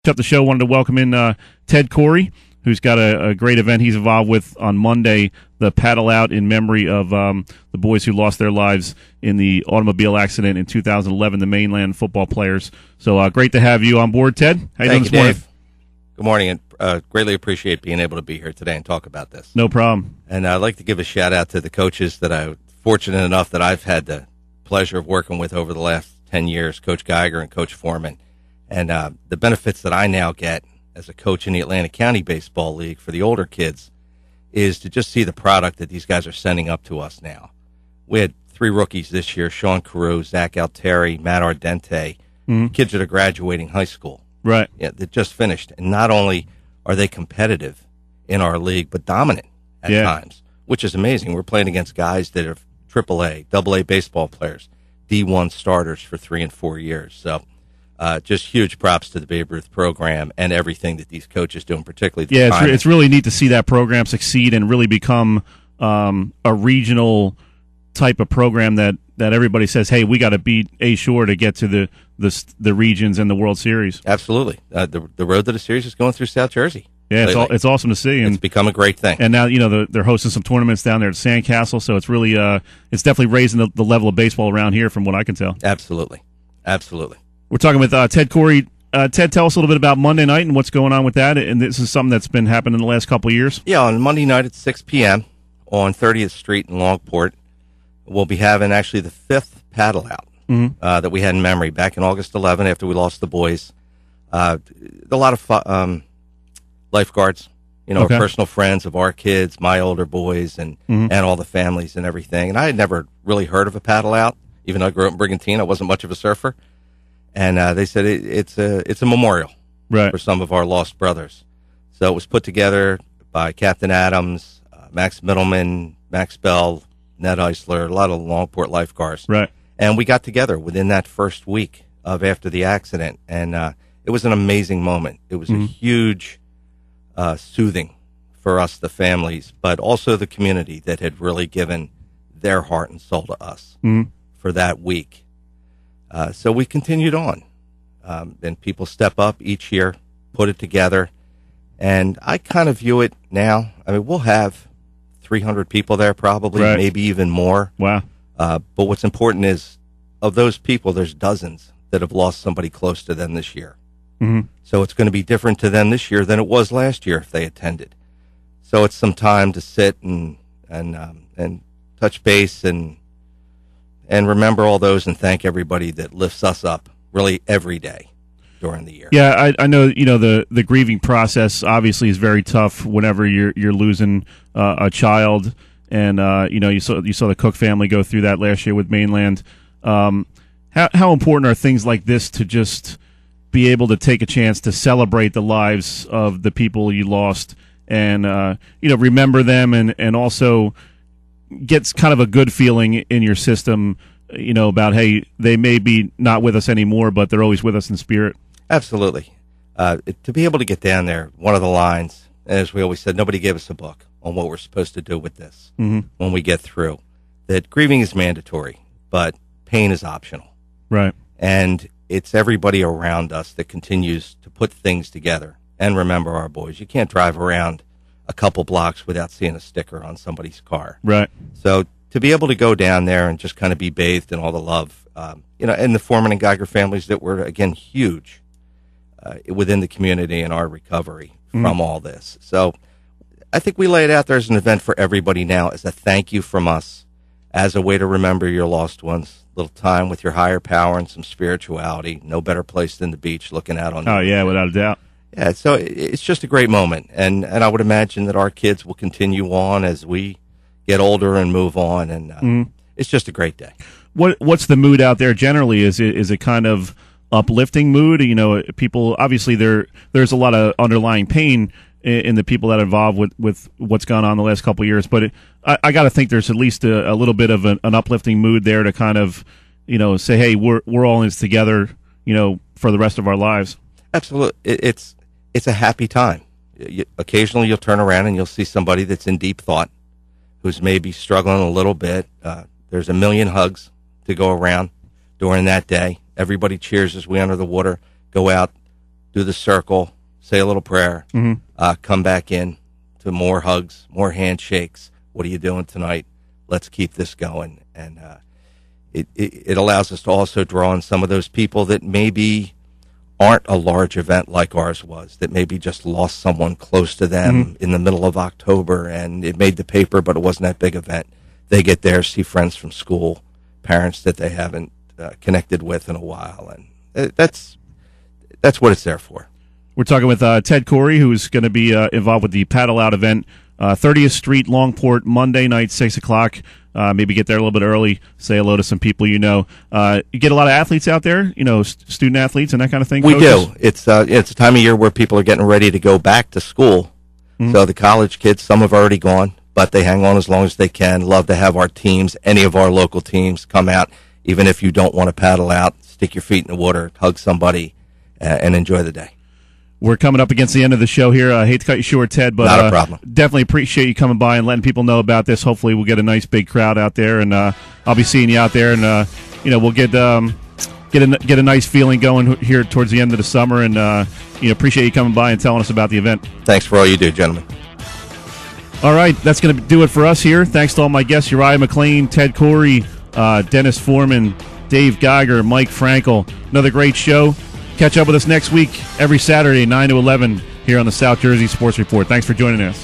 Up the show, wanted to welcome in Ted Khoury, who's got a great event he's involved with on Monday, the paddle out in memory of the boys who lost their lives in the automobile accident in 2011, the mainland football players. So great to have you on board, Ted. How you doing this morning? Dave. Good morning, and greatly appreciate being able to be here today and talk about this. No problem. And I'd like to give a shout out to the coaches that I'm fortunate enough that I've had the pleasure of working with over the last 10 years, Coach Geiger and Coach Foreman. And the benefits that I now get as a coach in the Atlantic County Baseball League for the older kids is to just see the product that these guys are sending up to us now. We had 3 rookies this year, Sean Khoury, Zach Alteri, Matt Ardente, kids that are graduating high school. Right. Yeah, that just finished. And not only are they competitive in our league, but dominant at times, which is amazing. We're playing against guys that are AAA, AA baseball players, D1 starters for 3 and 4 years. So just huge props to the Babe Ruth program and everything that these coaches do, and particularly the it's really neat to see that program succeed and really become a regional type of program that everybody says, hey, we got to beat A-Shore to get to the regions and the World Series. Absolutely. The road to the series is going through South Jersey. Yeah, it's awesome to see. And it's become a great thing. And now, they're hosting some tournaments down there at Sandcastle, so it's really it's definitely raising the level of baseball around here from what I can tell. Absolutely. Absolutely. We're talking with Ted Khoury. Ted, tell us a little bit about Monday night and what's going on with that. And this is something that's been happening in the last couple of years. Yeah, on Monday night at 6 p.m. on 30th Street in Longport, we'll be having actually the 5th paddle out that we had in memory back in August 11 after we lost the boys. A lot of lifeguards, personal friends of our kids, my older boys, and all the families and everything. And I had never really heard of a paddle out, even though I grew up in Brigantine. I wasn't much of a surfer. And they said it's a memorial for some of our lost brothers. So it was put together by Captain Adams, Max Middleman, Max Bell, Ned Eisler, a lot of Longport lifeguards. Right. And we got together within that first week of after the accident. And it was an amazing moment. It was a huge soothing for us, the families, but also the community that had really given their heart and soul to us for that week. So we continued on, and people step up each year, put it together, and I kind of view it now. I mean, we'll have 300 people there probably, maybe even more. Wow. But what's important is, of those people, there's dozens that have lost somebody close to them this year. So it's going to be different to them this year than it was last year if they attended. So it's some time to sit and touch base and remember all those and thank everybody that lifts us up really every day during the year. Yeah, I know, the grieving process obviously is very tough whenever you're losing a child. And, you saw the Cook family go through that last year with Mainland. How important are things like this to just be able to take a chance to celebrate the lives of the people you lost and, remember them and also gets kind of a good feeling in your system, about, hey, they may be not with us anymore, but they're always with us in spirit. Absolutely. To be able to get down there, one of the lines, as we always said, nobody gave us a book on what we're supposed to do with this when we get through. That grieving is mandatory, but pain is optional. Right. And it's everybody around us that continues to put things together and remember our boys. You can't drive around a couple blocks without seeing a sticker on somebody's car. Right. So to be able to go down there and just kind of be bathed in all the love, and the Foreman and Geiger families that were, again, huge within the community and our recovery from all this. So I think we lay it out there as an event for everybody now as a thank you from us, as a way to remember your lost ones, a little time with your higher power and some spirituality. No better place than the beach looking out on Oh, yeah, without a doubt. Yeah, so it's just a great moment, and I would imagine that our kids will continue on as we get older and move on, and it's just a great day. What's the mood out there generally? Is it kind of uplifting mood? People, obviously there's a lot of underlying pain in the people that are involved with what's gone on the last couple of years, but I got to think there's at least a little bit of an uplifting mood there to kind of say, hey, we're all in this together, for the rest of our lives. Absolutely. It's a happy time. Occasionally you'll turn around and you'll see somebody that's in deep thought who's maybe struggling a little bit. There's a million hugs to go around during that day. Everybody cheers as we enter the water, go out do the circle, say a little prayer, come back in to more hugs, more handshakes. What are you doing tonight? Let's keep this going. And it allows us to also draw in some of those people that maybe aren't a large event like ours was, that maybe just lost someone close to them in the middle of October, and it made the paper, but it wasn't that big event. They get there, see friends from school, parents that they haven't connected with in a while, and that's what it's there for. We're talking with Ted Khoury, who's going to be involved with the Paddle Out event, 30th Street, Longport, Monday night, 6 o'clock. Maybe get there a little bit early, say hello to some people you know. You get a lot of athletes out there, student athletes and that kind of thing? We do. It's a time of year where people are getting ready to go back to school. So the college kids, some have already gone, but they hang on as long as they can. Love to have our teams, any of our local teams, come out. Even if you don't want to paddle out, stick your feet in the water, hug somebody, and enjoy the day. We're coming up against the end of the show here. I hate to cut you short, Ted, but not a problem. Definitely appreciate you coming by and letting people know about this. Hopefully we'll get a nice big crowd out there, and I'll be seeing you out there, and we'll get a nice feeling going here towards the end of the summer, and appreciate you coming by and telling us about the event. Thanks for all you do, gentlemen. All right, that's going to do it for us here. Thanks to all my guests, Uriah McLean, Ted Khoury, Dennis Foreman, Dave Geiger, Mike Frankel. Another great show. Catch up with us next week, every Saturday, 9 to 11, here on the South Jersey Sports Report. Thanks for joining us.